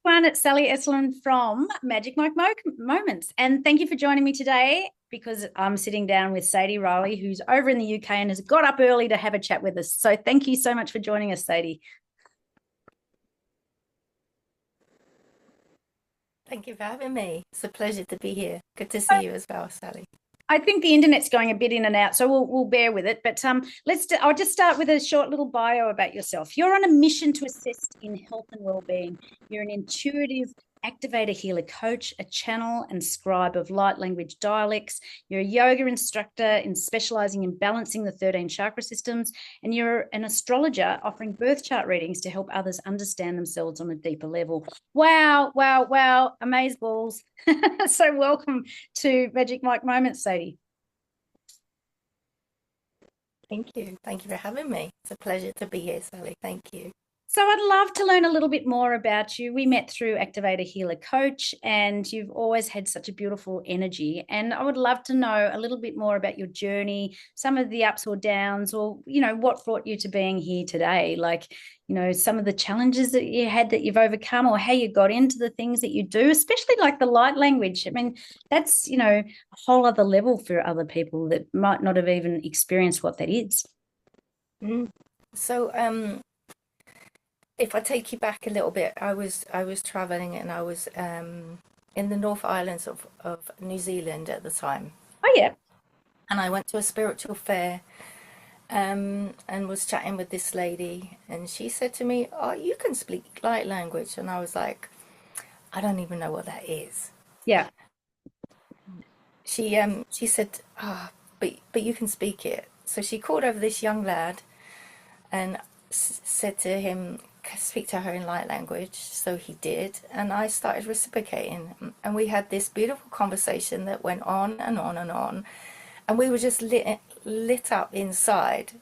everyone, it's Sally Estlin from Magic Mike Moments. And thank you for joining me today because I'm sitting down with Sadie Riley, who's over in the UK and has got up early to have a chat with us. So thank you so much for joining us, Sadie. Thank you for having me. It's a pleasure to be here. Good to see you as well, Sally. I think the internet's going a bit in and out, so we'll bear with it. But I'll just start with a short little bio about yourself. You're on a mission to assist in health and well-being. You're an intuitive activator healer coach, a channel and scribe of light language dialects. You're a yoga instructor in specialising in balancing the 13 chakra systems, and you're an astrologer offering birth chart readings to help others understand themselves on a deeper level. Wow, wow, wow, amazeballs. So welcome to Magic Mike Moments, Sadie. Thank you. Thank you for having me. It's a pleasure to be here, Sally. Thank you. So I'd love to learn a little bit more about you. We met through Activator Healer Coach, and you've always had such a beautiful energy. And I would love to know a little bit more about your journey, some of the ups or downs, or, what brought you to being here today? Like, some of the challenges that you had that you've overcome, or how you got into the things that you do, especially like the light language. I mean, that's, a whole other level for other people that might not have even experienced what that is. So, if I take you back a little bit, I was traveling, and I was in the North Islands of New Zealand at the time. Oh, yeah. And I went to a spiritual fair and was chatting with this lady, and she said to me, "Oh, you can speak light language." And I was like, "I don't even know what that is." Yeah. She said, but you can speak it. So she called over this young lad and said to him, speak to her in light language. So he did, and I started reciprocating, and we had this beautiful conversation that went on and on and on, and we were just lit up inside,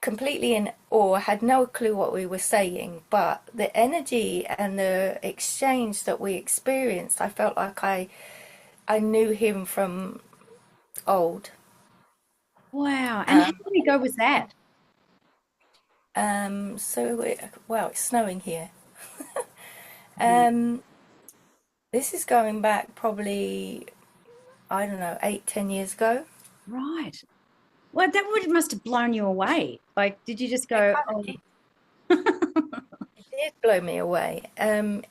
completely in awe. Had no clue what we were saying, but the energy and the exchange that we experienced, I felt like I knew him from old. Wow. And how long ago was that? Well, it's snowing here. This is going back probably, I don't know, 8, 10 years ago. Right. Well, must have blown you away. Like, did you just go, oh, It did blow me away. In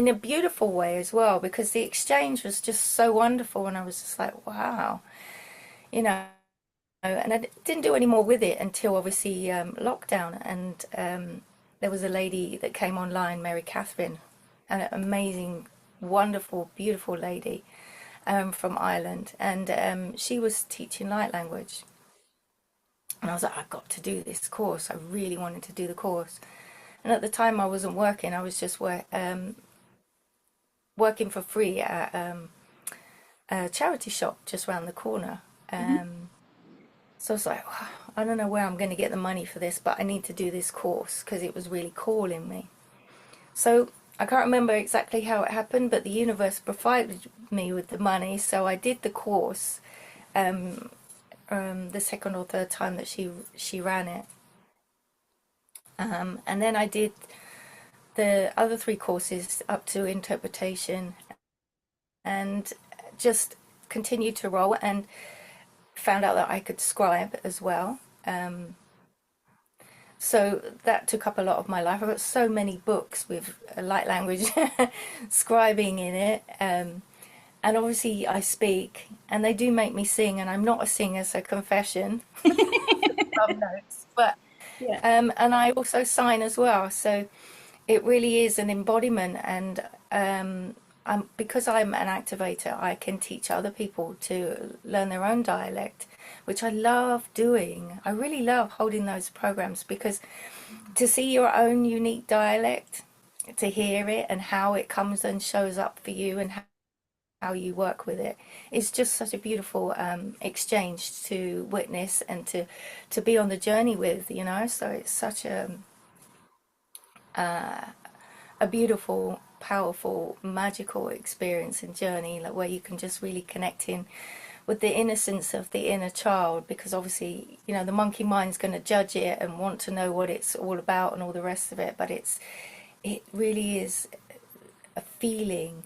a beautiful way as well, because the exchange was just so wonderful, and I was just like, wow, you know. And I didn't do any more with it until obviously lockdown, and there was a lady that came online, Mary Catherine, an amazing, wonderful, beautiful lady from Ireland, and she was teaching light language. And I was like, I've got to do this course. I really wanted to do the course. And at the time, I wasn't working. I was just working for free at a charity shop just around the corner. So I was like, "Wow, I don't know where I'm going to get the money for this, but I need to do this course because it was really calling me." So I can't remember exactly how it happened, but the universe provided me with the money. So I did the course the second or third time that she ran it. And then I did the other 3 courses up to interpretation, and just continued to roll, and found out that I could scribe as well. So that took up a lot of my life. I've got so many books with light language scribing in it. And obviously I speak, and they do make me sing, and I'm not a singer, so confession. Some notes. But yeah. and I also sign as well. So it really is an embodiment, and because I'm an activator, I can teach other people to learn their own dialect, which I love doing. I really love holding those programs, because to see your own unique dialect, to hear it and how it comes and shows up for you, and how you work with it, is just such a beautiful exchange to witness and to be on the journey with, So it's such a beautiful, powerful, magical experience and journey, like, where you can just really connect in with the innocence of the inner child, because obviously, the monkey mind's going to judge it and want to know what it's all about and all the rest of it, but it really is feeling,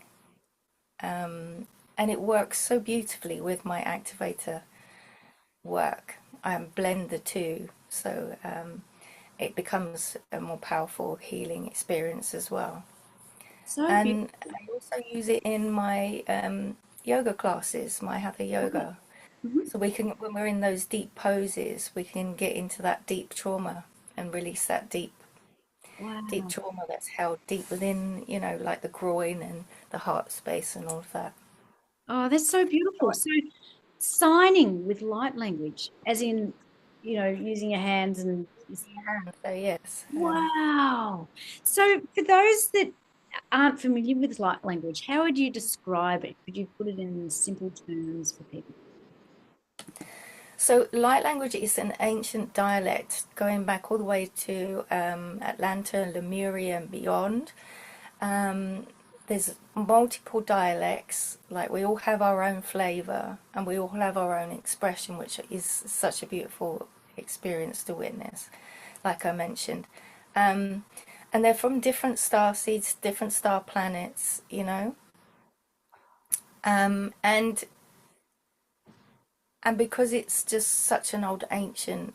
and it works so beautifully with my activator work. I blend the two, so it becomes a more powerful healing experience as well. So And beautiful. I also use it in my yoga classes, my hatha yoga. Mhm. So we can, when we're in those deep poses, we can get into that deep trauma and release that deep Wow. trauma that's held deep within, like the groin and the heart space and all of that. Oh, that's so beautiful. So signing with light language, as in, using your hands and So yes, wow. So for those that aren't familiar with light language, how would you describe it? Could you put it in simple terms for people? so light language is an ancient dialect going back all the way to Atlanta, Lemuria, and beyond. Um, there's multiple dialects, like we all have our own flavor and we all have our own expression, which is such a beautiful experience to witness, like I mentioned. Um, and they're from different star seeds, different star planets, and because it's just such an old ancient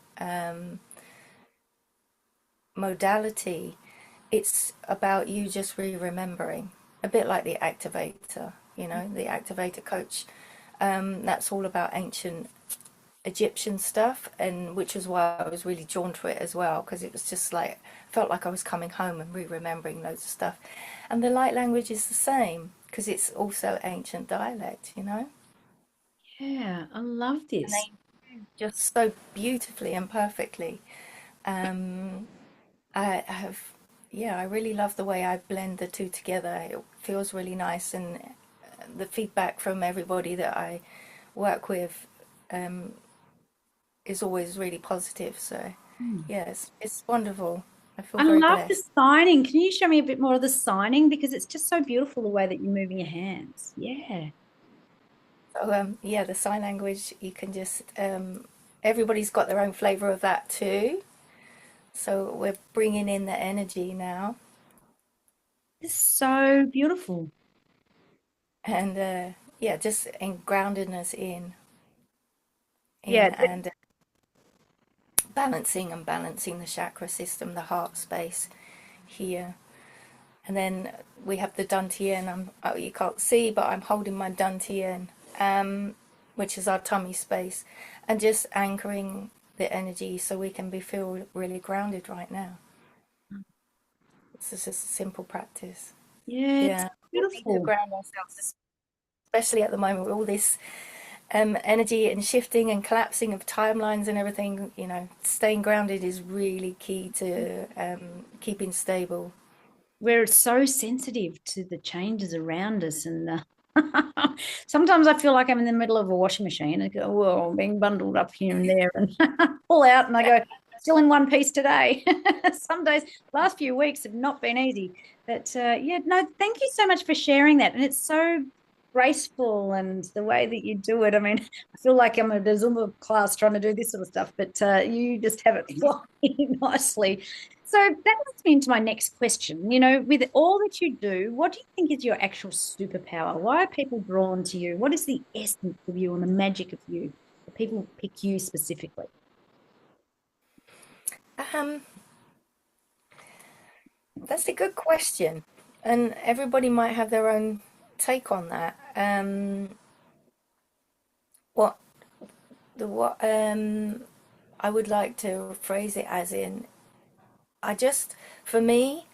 modality, it's about you just remembering, a bit like the activator, the activator coach. That's all about ancient Egyptian stuff, and which is why I was really drawn to it as well, because it was just like, felt like I was coming home and remembering loads of stuff. And the light language is the same because it's also ancient dialect. Yeah, I love And this. they just so beautifully and perfectly. Um, I have, yeah, I really love the way I blend the two together. It feels really nice, and the feedback from everybody that I work with um, is always really positive. So, Hmm. yes, it's wonderful. I feel I very love the blessed. signing. Can you show me a bit more of the signing? Because it's just so beautiful the way that you're moving your hands. Yeah. So, yeah, the sign language, you can just, everybody's got their own flavor of that too. So, we're bringing in the energy now, It's so beautiful. and yeah, just and grounding us in Yeah. and balancing the chakra system, the heart space here. And then we have the dantian. You can't see, but I'm holding my dantian, which is our tummy space, and just anchoring the energy so we can feel really grounded right now. This is just a simple practice. Yeah, it's Yeah, we need to beautiful. ground ourselves, especially at the moment with all this energy and shifting and collapsing of timelines and everything. Staying grounded is really key to keeping stable. We're so sensitive to the changes around us. And sometimes I feel like I'm in the middle of a washing machine. I go, whoa, I'm being bundled up here and there and pull out. And I go, still in one piece today. Some days, last few weeks have not been easy. But yeah, no, thank you so much for sharing that. And it's so graceful and the way that you do it. I mean, I feel like I'm at a Zumba class trying to do this sort of stuff, but you just have it flowing nicely. So that leads me into my next question. With all that you do, what do you think is your actual superpower? Why are people drawn to you? What is the essence of you and the magic of you that people pick you specifically? Um, that's a good question, and everybody might have their own take on that. What what I would like to phrase it as in, I just, for me,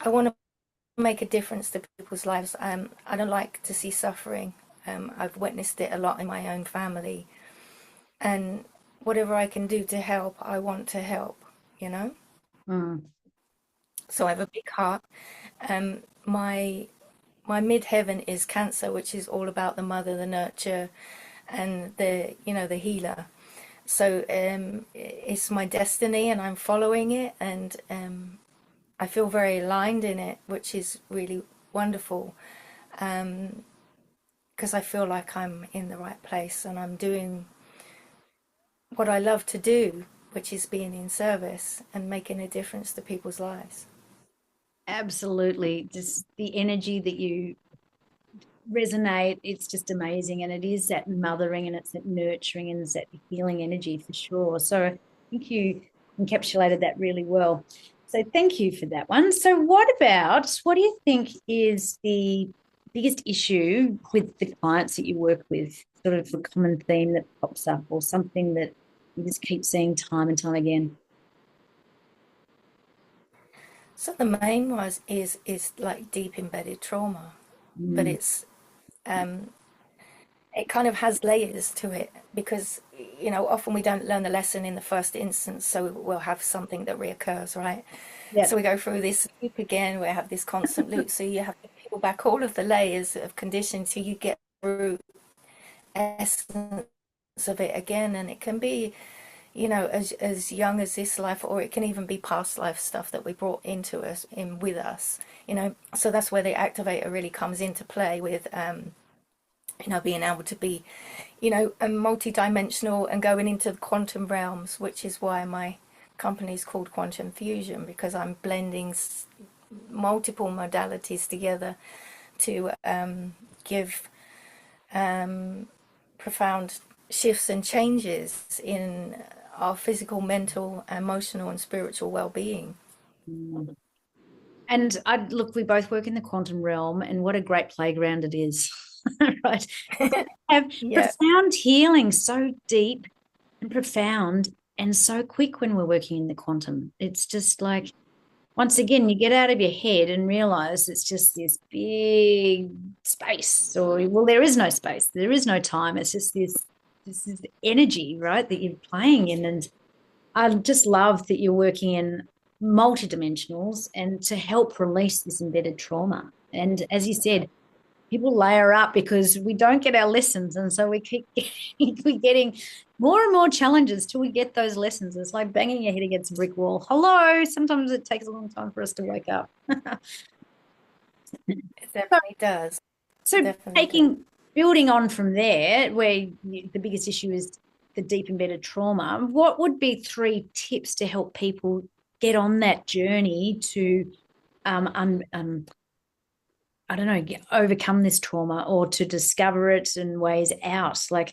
I want to make a difference to people's lives. I don't like to see suffering. I've witnessed it a lot in my own family, and whatever I can do to help, I want to help. You know. Mm. So I have a big heart. My midheaven is Cancer, which is all about the mother, the nurture, and the healer. So it's my destiny, and I'm following it, and I feel very aligned in it, which is really wonderful. Because I feel like I'm in the right place, and I'm doing what I love to do, which is being in service and making a difference to people's lives. Absolutely. Just the energy that you resonate, it's just amazing. And it is that mothering and it's that nurturing and it's that healing energy for sure. So I think you encapsulated that really well. So thank you for that one. So what do you think is the biggest issue with the clients that you work with? Sort of the common theme that pops up or something that you just keep seeing time and time again? So the main was is like deep embedded trauma, but Mm, um, it kind of has layers to it because often we don't learn the lesson in the first instance, so we'll have something that reoccurs, right? yeah. So we go through this loop again. We have this constant loop. So you have to peel back all of the layers of conditioning till you get through essence of it again, and it can be as young as this life, or it can even be past life stuff that we brought into us in with us. So that's where the activator really comes into play with being able to be a multi-dimensional and going into the quantum realms, which is why my company is called Quantum Fusion, because I'm blending multiple modalities together to give profound shifts and changes in our physical, mental, emotional, and spiritual well-being. Mm. And I look, we both work in the quantum realm, and what a great playground it is, right? Have Yeah. profound healing, so deep and profound, and so quick when we're working in the quantum. It's just like, once again, you get out of your head and realize it's just this big space, or well, there is no space, there is no time. It's just this energy, right, that you're playing in, and I just love that you're working in multidimensionals and to help release this embedded trauma. And as you said, people layer up because we don't get our lessons. And so we keep we getting more and more challenges till we get those lessons. It's like banging your head against a brick wall. Hello. Sometimes it takes a long time for us to wake up. It definitely does. It So definitely does. building on from there, where the biggest issue is the deep embedded trauma, what would be 3 tips to help people get on that journey to, I don't know, overcome this trauma or to discover it and ways out? Like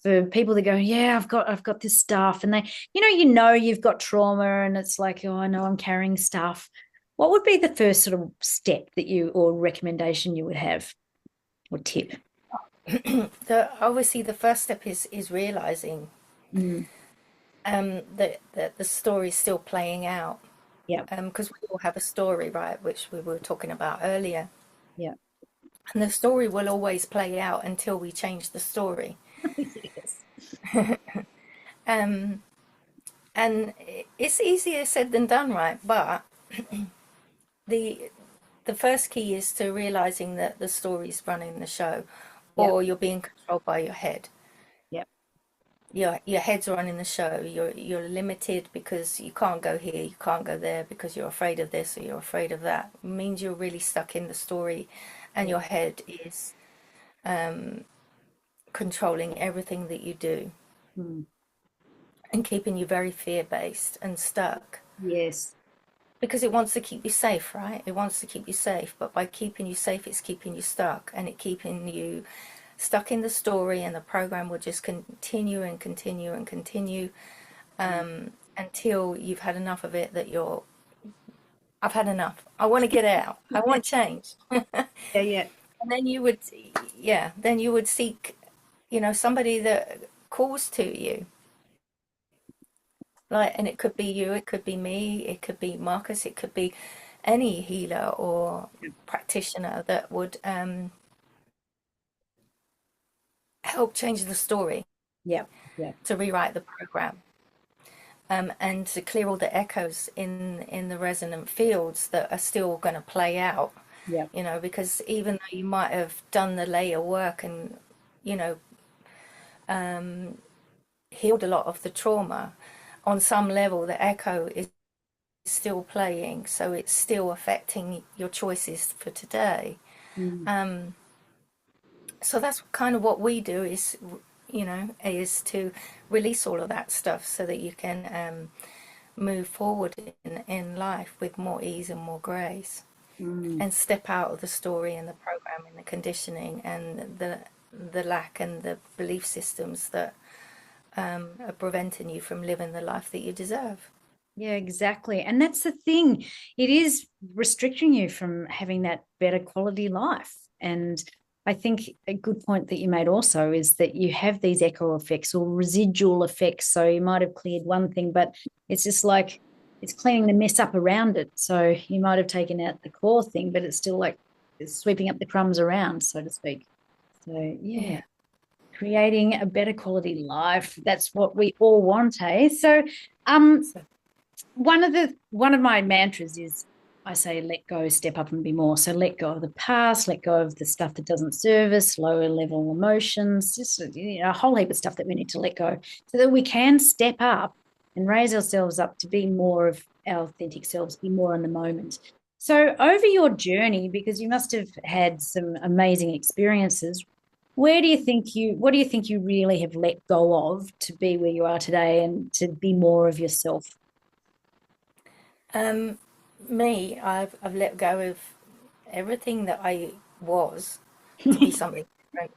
for people that go, yeah, I've got this stuff, and they, you've got trauma, and it's like, oh, I know I'm carrying stuff. What would be the first sort of step that you or recommendation you would have or tip? Obviously the first step is realizing Mm, that the story is still playing out, yeah, because we all have a story, right, which we were talking about earlier, yeah. and the story will always play out until we change the story. Yes. um and it's easier said than done, right? But the the first key is to realizing that the story's running the show, Yeah, or you're being controlled by your head. yeah, Your head's running the show. You're limited because you can't go here, you can't go there because you're afraid of this or you're afraid of that. It means you're really stuck in the story, and yeah. your head is controlling everything that you do Mm, and keeping you very fear-based and stuck. yes. Because it wants to keep you safe, right? It wants to keep you safe, but by keeping you safe, it's keeping you stuck, and it keeping you stuck in the story, and the program will just continue and continue and continue Mm. until you've had enough of it that I've had enough. I want to get out. I want change. Yeah, yeah. And then then you would seek, somebody that calls to you. Like, and it could be you, it could be me, it could be Marcus, it could be any healer or practitioner that would help change the story, Yeah, yeah, to rewrite the program, and to clear all the echoes in the resonant fields that are still going to play out. yeah. Because even though you might have done the layer work and you know healed a lot of the trauma, on some level the echo is still playing, so it's still affecting your choices for today. Mm. So that's kind of what we do is to release all of that stuff so that you can move forward in life with more ease and more grace. and step out of the story and the programming, the conditioning, and the lack and the belief systems that are preventing you from living the life that you deserve. Yeah, exactly. And that's the thing. It is restricting you from having that better quality life. And I think a good point that you made also is that you have these echo effects or residual effects. So you might have cleared one thing, but it's just like it's cleaning the mess up around it. So you might have taken out the core thing, but it's still like it's sweeping up the crumbs around, so to speak. So yeah, creating a better quality life. That's what we all want, eh? So one of my mantras is I say let go, step up and be more. So let go of the past, let go of the stuff that doesn't serve us, lower level emotions, just a whole heap of stuff that we need to let go so that we can step up and raise ourselves up to be more of our authentic selves, be more in the moment. So over your journey, because you must have had some amazing experiences, what do you think you really have let go of to be where you are today and to be more of yourself? I've let go of everything that I was to be something different.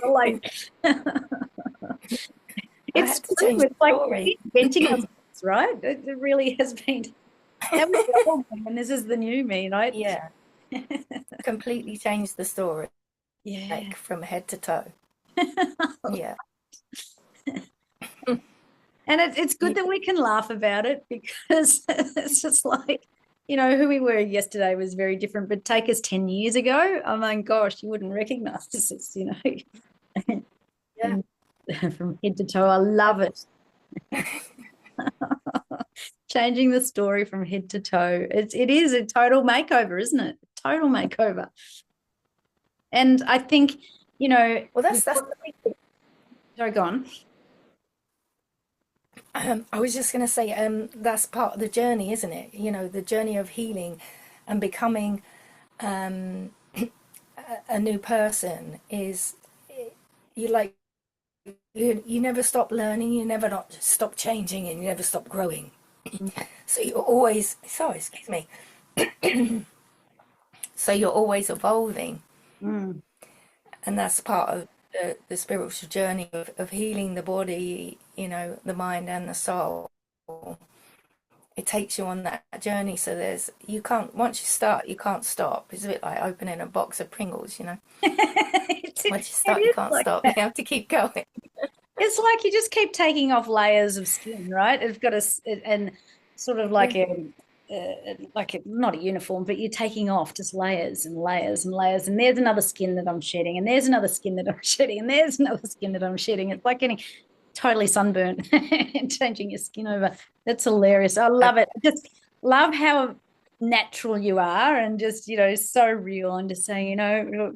Like I it's had to true. change It's the like story. inventing ourselves, right? It really has been. That was the old me, and this is the new me, right? Yeah, completely changed the story, Yeah. like from head to toe. Yeah. And it's good that we can laugh about it because it's just like, who we were yesterday was very different. But take us 10 years ago, oh my gosh, you wouldn't recognize us. Yeah. From head to toe. I love it. Changing the story from head to toe. It is a total makeover, isn't it? Total makeover. And I think, Well, that's sorry, go on. I was just going to say, that's part of the journey, isn't it? The journey of healing and becoming a new person is you like you never stop learning, you never not stop changing, and you never stop growing. So you're always sorry, excuse me. So you're always evolving, Mm. and that's part of the spiritual journey of healing the body, the mind and the soul. It takes you on that journey. So you can't, once you start, you can't stop. It's a bit like opening a box of Pringles. Once you It start, you is can't like stop. You that. have to keep going. It's like you just keep taking off layers of skin, right? It's got and sort of like Yeah. not a uniform, but you're taking off just layers and layers and layers. And there's another skin that I'm shedding, and there's another skin that I'm shedding, and there's another skin that I'm shedding. It's like getting totally sunburned and changing your skin over. That's hilarious. I love it. I just love how natural you are and just so real and just saying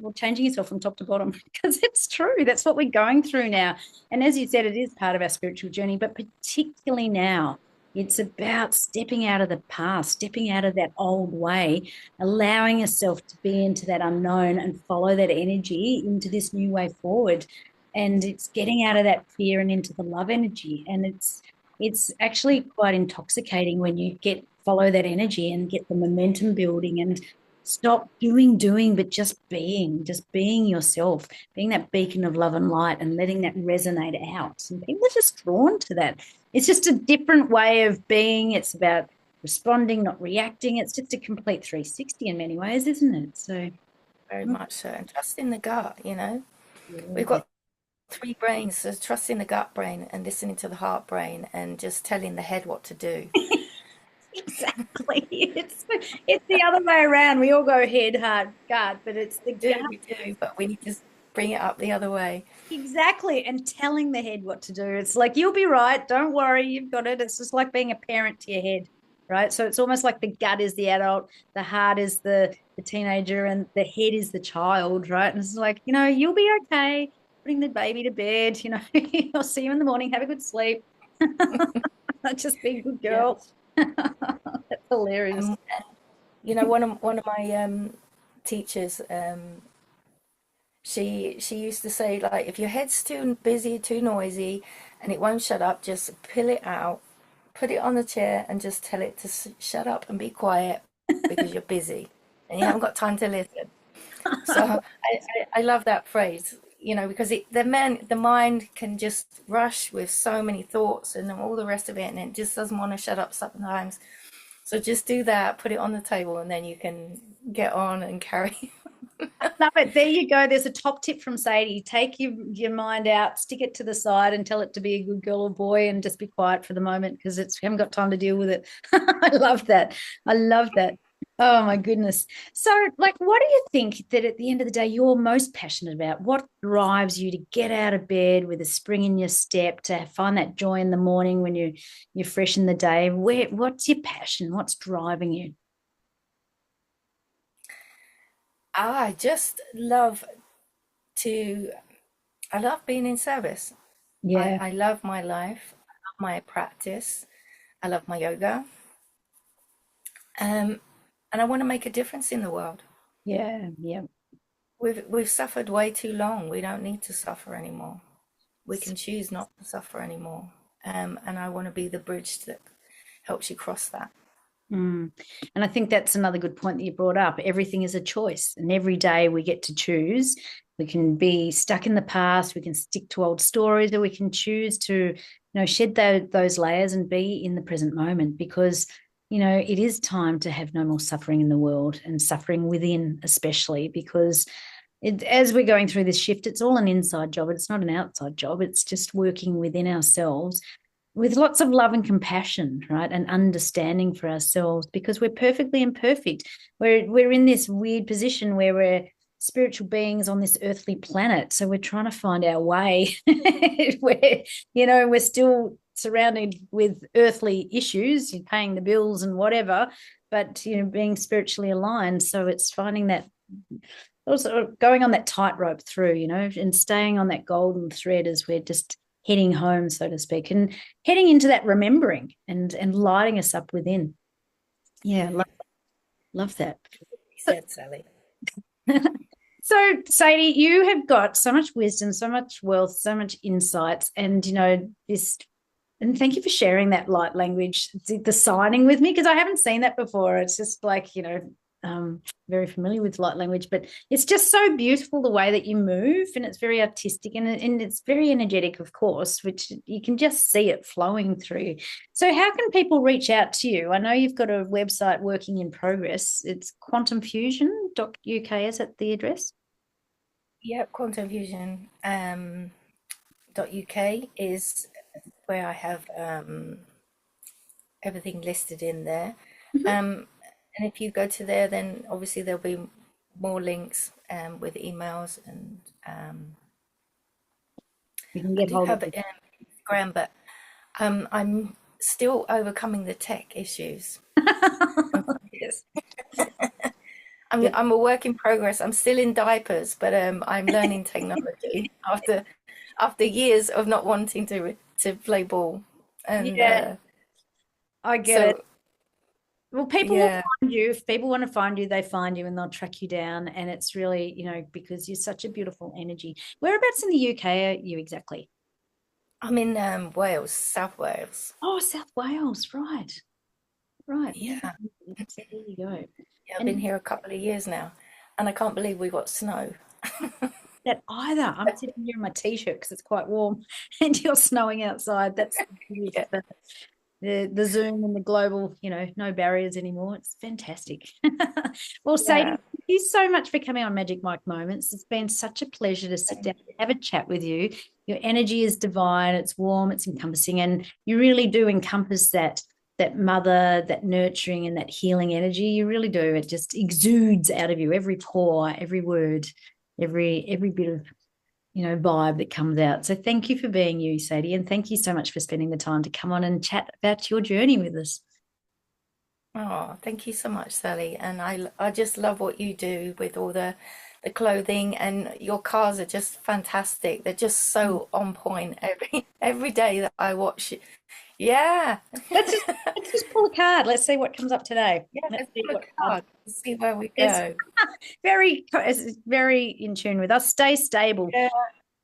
well, changing yourself from top to bottom because it's true. That's what we're going through now, and as you said, it is part of our spiritual journey, but particularly now it's about stepping out of the past, stepping out of that old way, allowing yourself to be into that unknown and follow that energy into this new way forward. And it's getting out of that fear and into the love energy. And it's actually quite intoxicating when you follow that energy and get the momentum building and stop doing, but just being yourself, being that beacon of love and light and letting that resonate out. And people are just drawn to that. It's just a different way of being. It's about responding, not reacting. It's just a complete 360 in many ways, isn't it? So Very much so. And trust in the gut. We've yeah. got three brains, so trust in the gut brain and listening to the heart brain and just telling the head what to do. Exactly. It's the other way around. We all go head, heart, gut, but it's the gut. We do, but we need to bring it up the other way. Exactly. And telling the head what to do. It's like, you'll be right. Don't worry. You've got it. It's just like being a parent to your head, right? So it's almost like the gut is the adult, the heart is the teenager, and the head is the child, right? And it's like, you'll be okay. Putting the baby to bed, I'll see you in the morning. Have a good sleep. Just be a good Yeah. girl. That's hilarious. One of my teachers, she used to say, like, if your head's too busy, too noisy, and it won't shut up, just pull it out put it on the chair and just tell it to shut up and be quiet because you're busy and you haven't got time to listen. So I love that phrase, because the mind can just rush with so many thoughts and all the rest of it, and it just doesn't want to shut up sometimes. So just do that, put it on the table, and then you can get on and carry. Love it. There you go. There's a top tip from Sadie. Take your mind out, stick it to the side, and tell it to be a good girl or boy, and just be quiet for the moment because we haven't got time to deal with it. I love that. I love that. Oh my goodness. So, what do you think that at the end of the day you're most passionate about? What drives you to get out of bed with a spring in your step, to find that joy in the morning when you're fresh in the day? What's your passion? What's driving you? I just love to, I love being in service. Yeah. I love my life. I love my practice. I love my yoga. And I want to make a difference in the world. Yeah. Yeah. We've suffered way too long. We don't need to suffer anymore. We can choose not to suffer anymore. And I want to be the bridge that helps you cross that. And I think that's another good point that you brought up. Everything is a choice, and every day we get to choose. We can be stuck in the past, we can stick to old stories, or we can choose to, shed those layers and be in the present moment, because, it is time to have no more suffering in the world, and suffering within, especially because as we're going through this shift, it's all an inside job. It's not an outside job. It's just working within ourselves with lots of love and compassion, right? And understanding for ourselves, because we're perfectly imperfect. We're in this weird position where we're spiritual beings on this earthly planet. So we're trying to find our way. We're still surrounded with earthly issues, paying the bills and whatever, but, being spiritually aligned. So it's finding that, also going on that tightrope through, and staying on that golden thread as we're just heading home, so to speak, and heading into that remembering and lighting us up within. Yeah, love that. Said Sally. So, Sadie, you have got so much wisdom, so much wealth, so much insights, and this. And thank you for sharing that light language, the signing with me, because I haven't seen that before. It's just like, very familiar with light language, but it's just so beautiful the way that you move, and it's very artistic, and it's very energetic, of course, which you can just see it flowing through. So how can people reach out to you? I know you've got a website working in progress. It's quantumfusion.uk, is that the address? Yep, quantumfusion.uk is where I have everything listed in there. And if you go to there, then obviously there'll be more links with emails, and You can I get do hold have of it. Instagram, but I'm still overcoming the tech issues. Yes. I'm a work in progress. I'm still in diapers, but I'm learning technology after years of not wanting to play ball. And Yeah, I get it. so Well, people will yeah, find you. If people want to find you, they find you and they'll track you down. And it's really, because you're such a beautiful energy. Whereabouts in the UK are you exactly? I'm in Wales, South Wales. Oh, South Wales, right. Right. Yeah. Yeah, So there you go. yeah, I've been And here a couple of years now, and I can't believe we got snow. that either. I'm sitting here in my t-shirt because it's quite warm and you're snowing outside. That's the beauty Yeah, of the Zoom and the global, no barriers anymore. It's fantastic. Well, Sadie, yeah. thank you so much for coming on Magic Mike Moments. It's been such a pleasure to sit down and have a chat with you. Your energy is divine, it's warm, it's encompassing, and you really do encompass that mother, that nurturing and that healing energy. You really do. It just exudes out of you, every pore, every word, every bit of vibe that comes out. So thank you for being you, Sadie, and thank you so much for spending the time to come on and chat about your journey with us. Oh, thank you so much, Sally. And I just love what you do with all the clothing, and your cars are just fantastic. They're just so on point every day that I watch it. Yeah. Let's just pull a card. Let's see what comes up today. Yeah, Let's let's see pull what a card. Let's see where we is go. very in tune with us. Stay stable. Yeah.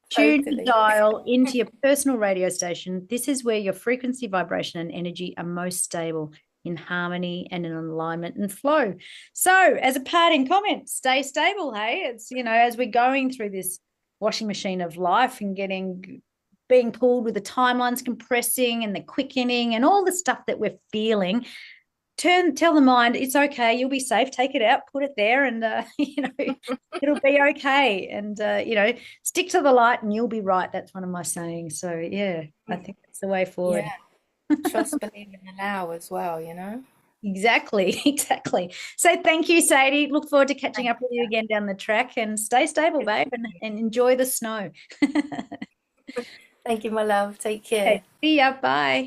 Tune the Totally. dial into your personal radio station. This is where your frequency, vibration, and energy are most stable, in harmony and in alignment and flow. So, as a parting comment, stay stable. Hey, it's, as we're going through this washing machine of life and being pulled with the timelines compressing and the quickening and all the stuff that we're feeling. Tell the mind it's okay, you'll be safe, take it out, put it there, and it'll be okay. And stick to the light and you'll be right. That's one of my sayings. So yeah, I think that's the way forward. Yeah. Trust, believe, and allow as well, Exactly. So thank you, Sadie. Look forward to catching up with you again down the track, and stay stable, babe, and enjoy the snow. Thank you, my love. Take care. Okay, see ya. Bye.